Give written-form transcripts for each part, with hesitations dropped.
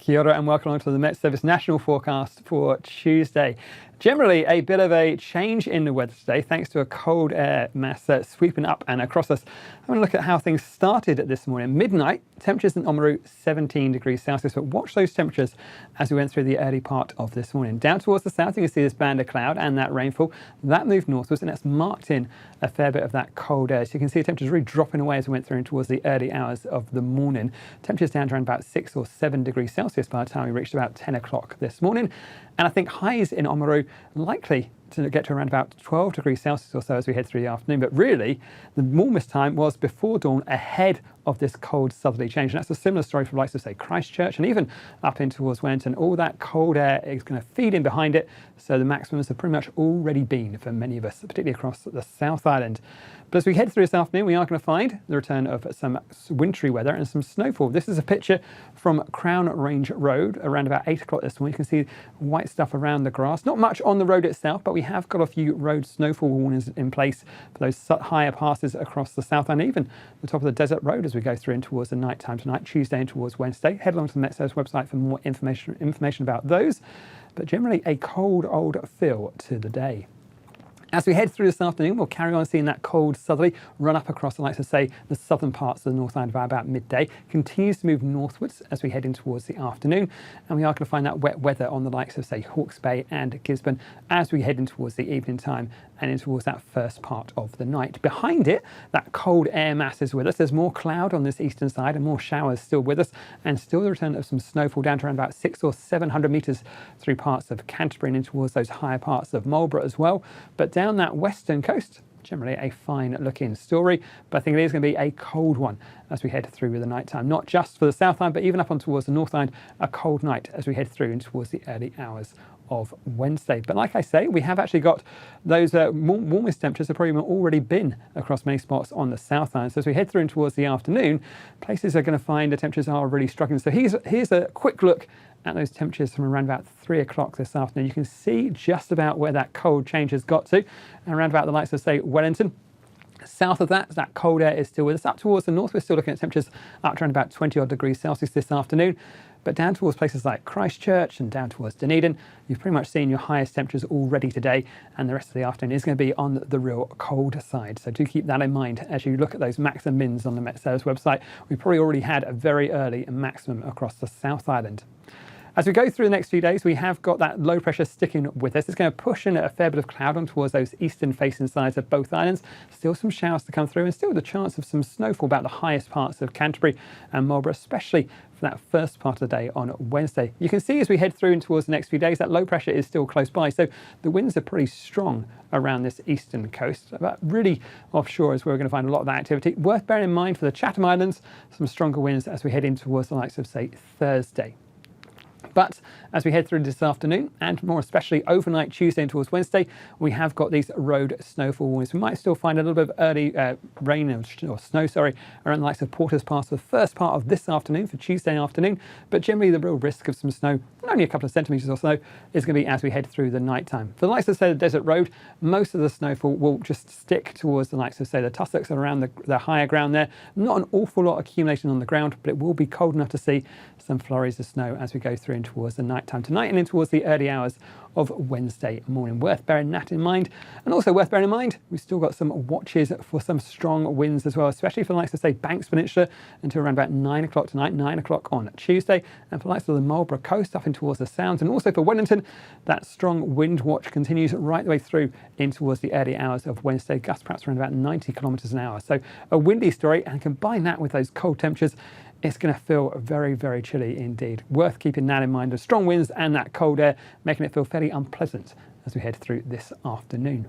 Kia ora and welcome along to the Met Service National Forecast for Tuesday. Generally, a bit of a change in the weather today thanks to a cold air mass sweeping up and across us. I'm going to look at how things started this morning. Midnight, temperatures in Oamaru 17 degrees Celsius, but watch those temperatures as we went through the early part of this morning. Down towards the south, you can see this band of cloud and that rainfall. That moved northwards and that's marked in a fair bit of that cold air. So you can see the temperatures really dropping away as we went through towards the early hours of the morning. Temperatures down to around about 6 or 7 degrees Celsius by the time we reached about 10 o'clock this morning. And I think highs in Oamaru likely to get to around about 12 degrees Celsius or so as we head through the afternoon. But really, the warmest time was before dawn, ahead of this cold southerly change. And that's a similar story for the likes of, say, Christchurch and even up in towards Wellington. All that cold air is going to feed in behind it. So the maximums have pretty much already been for many of us, particularly across the South Island. But as we head through this afternoon, we are going to find the return of some wintry weather and some snowfall. This is a picture from Crown Range Road around about 8 o'clock this morning. You can see white stuff around the grass. Not much on the road itself, but we have got a few road snowfall warnings in place for those higher passes across the South and even the top of the Desert Road as we go through in towards the night time tonight, Tuesday and towards Wednesday. Head along to the Met Service website for more information about those. But generally a cold old feel to the day. As we head through this afternoon, we'll carry on seeing that cold southerly run up across the likes of, say, the southern parts of the North Island by about midday. Continues to move northwards as we head in towards the afternoon. And we are going to find that wet weather on the likes of, say, Hawke's Bay and Gisborne as we head in towards the evening time and in towards that first part of the night. Behind it, that cold air mass is with us. There's more cloud on this eastern side and more showers still with us, and still the return of some snowfall down to around about 600 or 700 metres through parts of Canterbury and in towards those higher parts of Marlborough as well. But down that western coast, generally a fine looking story, but I think it is going to be a cold one as we head through the night time. Not just for the South Island, but even up on towards the North Island, a cold night as we head through and towards the early hours of Wednesday. But like I say, we have actually got those warmest temperatures have probably already been across many spots on the South Island. So as we head through and towards the afternoon, places are going to find the temperatures are really struggling. So here's a quick look at those temperatures from around about 3 o'clock this afternoon. You can see just about where that cold change has got to, and around about the likes of, say, Wellington. South of that cold air is still with us. Up towards the north, we're still looking at temperatures up to around about 20 odd degrees Celsius this afternoon. But down towards places like Christchurch and down towards Dunedin, you've pretty much seen your highest temperatures already today, and the rest of the afternoon is going to be on the real cold side. So do keep that in mind as you look at those max and mins on the Met Service website. We've probably already had a very early maximum across the South Island. As we go through the next few days, we have got that low pressure sticking with us. It's going to push in a fair bit of cloud on towards those eastern facing sides of both islands. Still some showers to come through and still the chance of some snowfall about the highest parts of Canterbury and Marlborough, especially for that first part of the day on Wednesday. You can see as we head through and towards the next few days, that low pressure is still close by. So the winds are pretty strong around this eastern coast. But really offshore is where we're going to find a lot of that activity. Worth bearing in mind for the Chatham Islands, some stronger winds as we head in towards the likes of, say, Thursday. But as we head through this afternoon, and more especially overnight Tuesday and towards Wednesday, we have got these road snowfall warnings. We might still find a little bit of early rain or snow, around the likes of Porter's Pass for the first part of this afternoon, for Tuesday afternoon. But generally the real risk of some snow, only a couple of centimetres or so, is going to be as we head through the night time. For the likes of, say, the Desert Road, most of the snowfall will just stick towards the likes of, say, the tussocks and around the higher ground there. Not an awful lot accumulation on the ground, but it will be cold enough to see some flurries of snow as we go through in towards the night time tonight and in towards the early hours of Wednesday morning. Worth bearing that in mind. And also worth bearing in mind, we've still got some watches for some strong winds as well, especially for the likes of, say, Banks Peninsula until around about 9 o'clock tonight, 9 o'clock on Tuesday, and for the likes of the Marlborough coast up in towards the Sounds, and also for Wellington, that strong wind watch continues right the way through in towards the early hours of Wednesday, gusts perhaps around about 90 kilometres an hour. So a windy story, and combine that with those cold temperatures, it's going to feel very, very chilly indeed. Worth keeping that in mind. The strong winds and that cold air making it feel fairly unpleasant as we head through this afternoon.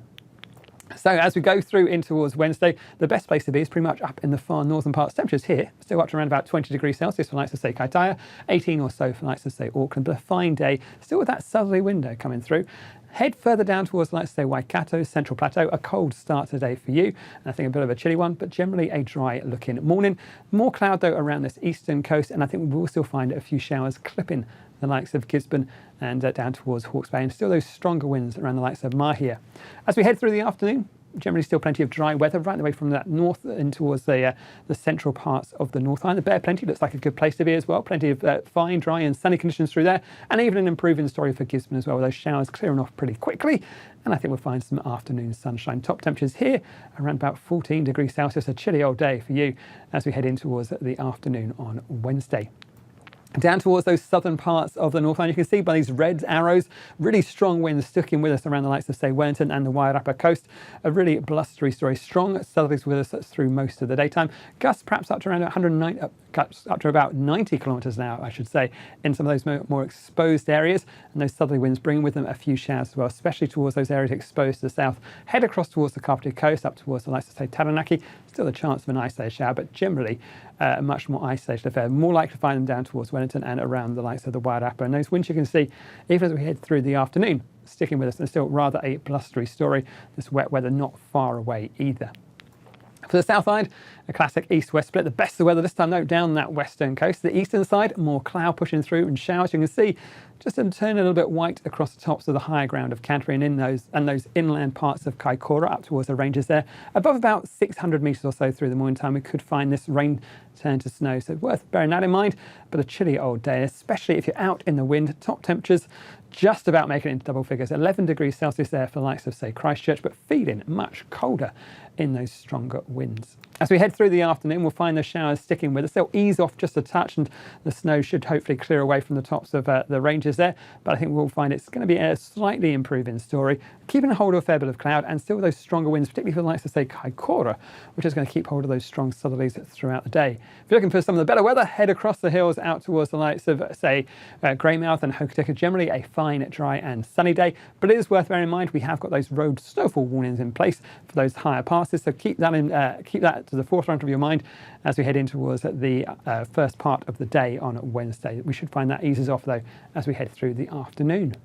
So as we go through in towards Wednesday, the best place to be is pretty much up in the far northern parts. Temperatures here still up to around about 20 degrees Celsius for the likes of, say, Kaitaia, 18 or so for the likes of, say, Auckland, but a fine day, still with that southerly window coming through. Head further down towards, let's say, Waikato, Central Plateau. A cold start today for you, and I think a bit of a chilly one, but generally a dry looking morning. More cloud though around this eastern coast, and I think we will still find a few showers clipping the likes of Gisborne and down towards Hawke's Bay, and still those stronger winds around the likes of Mahia. As we head through the afternoon, Generally still plenty of dry weather right the way from that north in towards the central parts of the North Island. The Bear Plenty looks like a good place to be as well. Plenty of fine, dry and sunny conditions through there, and even an improving story for Gisborne as well, with those showers clearing off pretty quickly. And I think we'll find some afternoon sunshine. Top temperatures here around about 14 degrees Celsius, a chilly old day for you as we head in towards the afternoon on Wednesday. Down towards those southern parts of the North Island, you can see by these red arrows, really strong winds sticking with us around the likes of, say, Wellington and the Wairarapa coast. A really blustery story. Strong southerlies with us through most of the daytime. Gusts perhaps up to around 109, up to about 90 kilometres an hour, I should say, in some of those more exposed areas. And those southerly winds bring with them a few showers as well, especially towards those areas exposed to the south. Head across towards the Carpentry Coast, up towards the likes of, say, Taranaki. Still a chance of an isolated shower, but generally a much more isolated affair. More likely to find them down towards Wellington and around the likes of the Wairarapa. And those winds you can see, even as we head through the afternoon, sticking with us, and still rather a blustery story. This wet weather not far away either. For the south side, a classic east-west split. The best of the weather this time, though, down that western coast. The eastern side, more cloud pushing through and showers. You can see just to turn a little bit white across the tops of the higher ground of Canterbury and in those inland parts of Kaikoura up towards the ranges there. Above about 600 metres or so through the morning time, we could find this rain turn to snow. So worth bearing that in mind, but a chilly old day, especially if you're out in the wind. Top temperatures just about making it into double figures. 11 degrees Celsius there for the likes of, say, Christchurch, but feeling much colder in those stronger winds. As we head through the afternoon, we'll find the showers sticking with us. They'll ease off just a touch and the snow should hopefully clear away from the tops of the ranges there. But I think we'll find it's going to be a slightly improving story, keeping a hold of a fair bit of cloud and still those stronger winds, particularly for the likes of, say, Kaikoura, which is going to keep hold of those strong southerlies throughout the day. If you're looking for some of the better weather, head across the hills out towards the likes of, say, Greymouth and Hokitika. Generally a fine, dry and sunny day, but it is worth bearing in mind we have got those road snowfall warnings in place for those higher passes, so keep that to the forefront of your mind as we head in towards the first part of the day on Wednesday. We should find that eases off, though, as we head through the afternoon.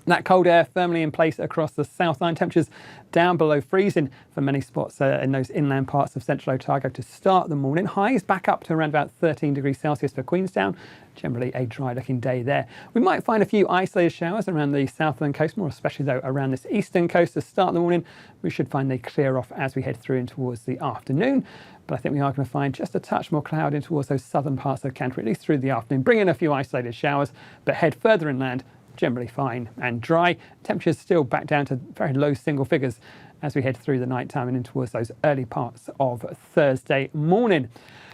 That cold air firmly in place across the South Island. Temperatures down below freezing for many spots in those inland parts of central Otago to start the morning. Highs back up to around about 13 degrees Celsius for Queenstown. Generally a dry looking day there. We might find a few isolated showers around the southern coast, more especially though around this eastern coast to start the morning. We should find they clear off as we head through in towards the afternoon. But I think we are going to find just a touch more cloud in towards those southern parts of Canterbury, at least through the afternoon. Bring in a few isolated showers, but head further inland, generally fine and dry. Temperatures still back down to very low single figures as we head through the night time and in towards those early parts of Thursday morning.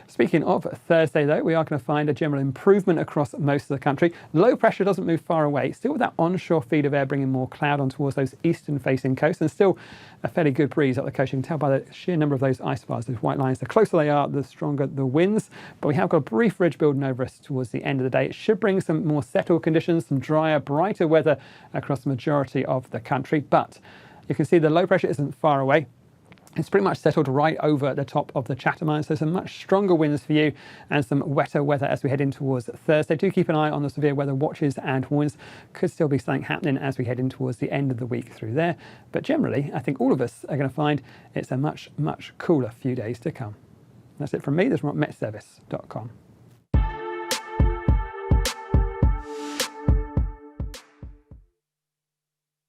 Speaking of Thursday, though, we are going to find a general improvement across most of the country. Low pressure doesn't move far away. Still with that onshore feed of air bringing more cloud on towards those eastern-facing coasts, and still a fairly good breeze up the coast. You can tell by the sheer number of those isobars, those white lines. The closer they are, the stronger the winds. But we have got a brief ridge building over us towards the end of the day. It should bring some more settled conditions, some drier, brighter weather across the majority of the country. But you can see the low pressure isn't far away. It's pretty much settled right over the top of the Chatham Islands, so some much stronger winds for you and some wetter weather as we head in towards Thursday. Do keep an eye on the severe weather watches and warnings. Could still be something happening as we head in towards the end of the week through there. But generally, I think all of us are going to find it's a much, much cooler few days to come. That's it from me. This is from metservice.com.